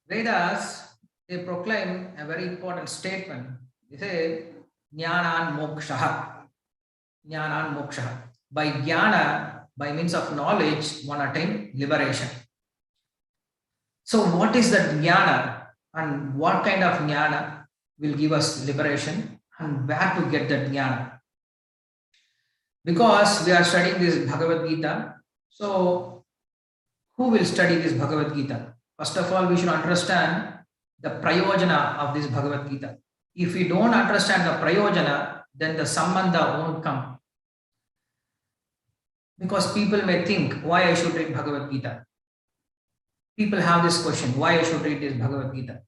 Vedas, they proclaim a very important statement. They say, Jnanan moksha. Jnanan moksha. By jnana, by means of knowledge, one attain liberation. So what is that jnana and what kind of jnana will give us liberation and where to get that jnana? Because we are studying this Bhagavad Gita, so who will study this Bhagavad Gita? First of all, we should understand the prayojana of this Bhagavad Gita. If we don't understand the prayojana, then the sambandha won't come. Because people may think, why I should read Bhagavad Gita? People have this question, why I should read this Bhagavad Gita?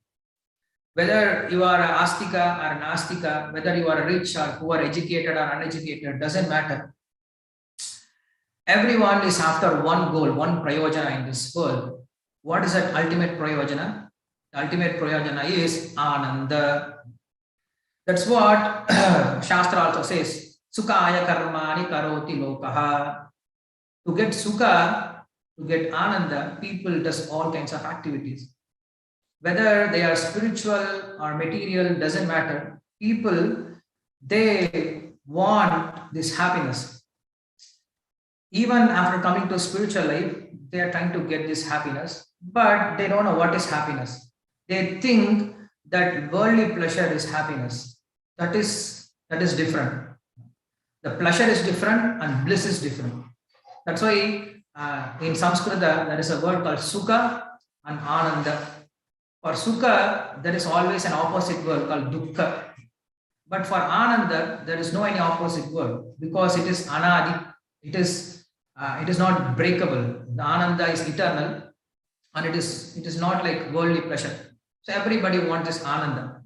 Whether you are a astika or an astika, whether you are rich or poor, educated or uneducated, doesn't matter. Everyone is after one goal, one prayojana in this world. What is that ultimate prayojana? The ultimate prayojana is ananda. That's what Shastra also says. Sukaya karmani karoti lokaha. To get sukha, to get ananda, people does all kinds of activities. Whether they are spiritual or material, doesn't matter. People, they want this happiness. Even after coming to spiritual life, they are trying to get this happiness, but they don't know what is happiness. They think that worldly pleasure is happiness. That is different. The pleasure is different and bliss is different. That's why in Sanskrita there is a word called sukha and ananda. For sukha, there is always an opposite word called dukkha. But for ananda, there is no any opposite word because it is anadi. It is not breakable. The ananda is eternal, and it is not like worldly pleasure. So everybody wants this ananda.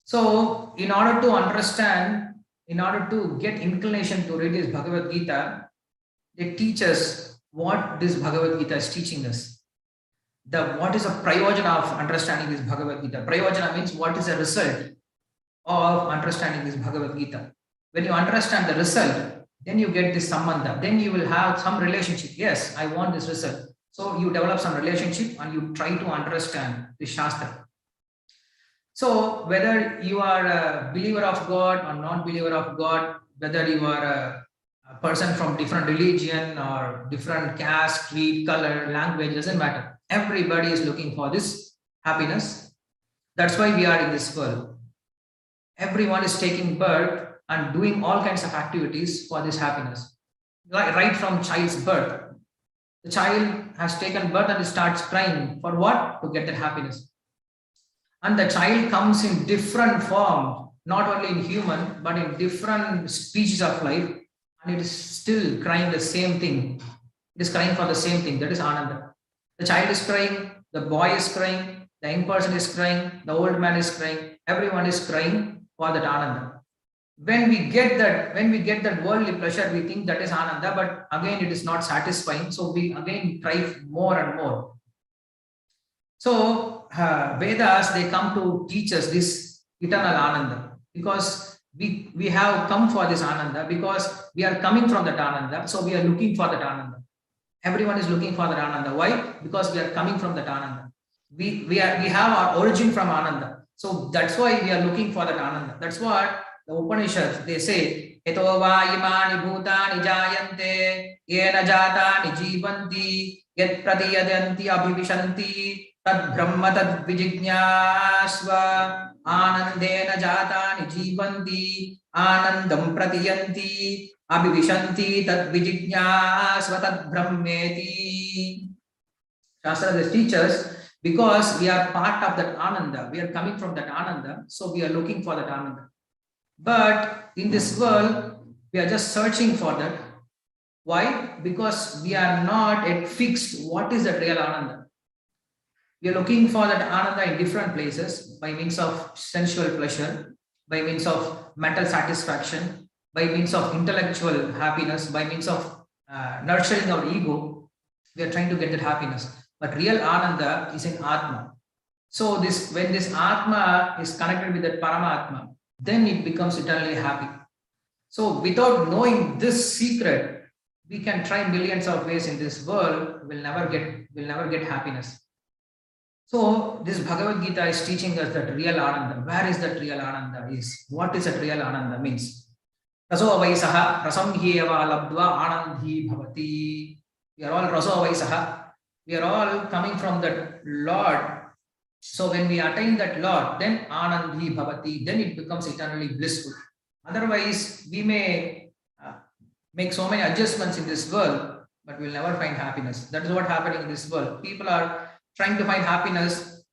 So in order to understand, in order to get inclination to read this Bhagavad Gita, they teach us what this Bhagavad Gita is teaching us. What is a prayojana of understanding this Bhagavad Gita? Prayojana means what is the result of understanding this Bhagavad Gita. When you understand the result, then you get this sambandha. Then you will have some relationship. Yes, I want this result. So you develop some relationship and you try to understand the Shastra. So whether you are a believer of God or non-believer of God, whether you are a person from different religion or different caste, creed, color, language, doesn't matter. Everybody is looking for this happiness. That's why we are in this world. Everyone is taking birth and doing all kinds of activities for this happiness. Right from child's birth. The child has taken birth and starts crying. For what? To get that happiness. And the child comes in different form, not only in human, but in different species of life. And it is still crying the same thing. It is crying for the same thing. That is Ananda. The child is crying, the boy is crying, the young person is crying, the old man is crying, everyone is crying for that Ananda. When we get that worldly pleasure, we think that is Ananda, but again it is not satisfying. So we again try more and more. So Vedas, they come to teach us this eternal Ananda because we have come for this Ananda because we are coming from that Ananda. So we are looking for that Ananda. Everyone is looking for that Ananda. Why? Because we are coming from that Ananda. We have our origin from Ananda. So that's why we are looking for that Ananda. That's what the Upanishads, they say, Eto va imani bhutani jayante, yena jatani jivanti, yat pratiyadanti abhivishanti, tad brahma tad vijijñāsva, anandena jatani jivanti, anandam pratiyanti, abhivishanti tad vijijñāsva tad brahmeti. Shastra teaches because we are part of that Ananda, we are coming from that Ananda, so we are looking for that Ananda. But in this world, we are just searching for that. Why? Because we are not yet fixed what is that real Ananda. We are looking for that Ananda in different places by means of sensual pleasure, by means of mental satisfaction, by means of intellectual happiness, by means of nurturing our ego. We are trying to get that happiness. But real Ananda is in Atma. So when this Atma is connected with that Paramatma, then it becomes eternally happy. So without knowing this secret, we can try millions of ways in this world, we'll never get happiness. So this Bhagavad Gita is teaching us that real Ananda. Where is that real Ananda is? What is that real Ananda means? Raso avaisaha rasam hyeva labdva anandhi bhavati. We are all raso avaisaha. We are all coming from that Lord. So when we attain that Lord, then anandhi bhavati, then it becomes eternally blissful. Otherwise, we may make so many adjustments in this world, but we'll never find happiness. That is what happening in this world. People are trying to find happiness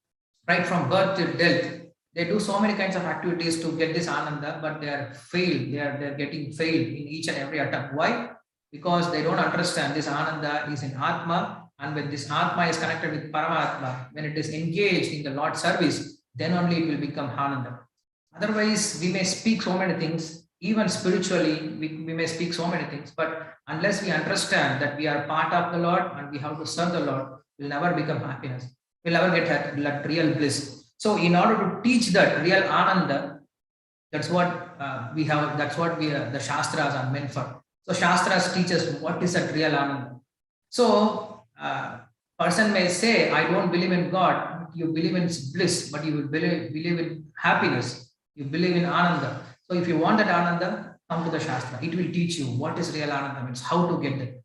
right from birth till death. They do so many kinds of activities to get this ananda, but they are failed. They're getting failed in each and every attempt. Why? Because they don't understand this ananda is in Atma, and when this Atma is connected with Paramatma, when it is engaged in the Lord's service, then only it will become ananda. Otherwise, we may speak so many things, even spiritually, we may speak so many things, but unless we understand that we are part of the Lord and we have to serve the Lord, we'll never become happiness. We'll never get that real bliss. So in order to teach that real ananda, that's what we have, that's what the Shastras are meant for. So Shastras teach us what is that real ananda. So person may say, I don't believe in God, you believe in bliss, but you will believe in happiness, you believe in ananda. So if you want that ananda, come to the Shastra. It will teach you what is real ananda means, how to get it.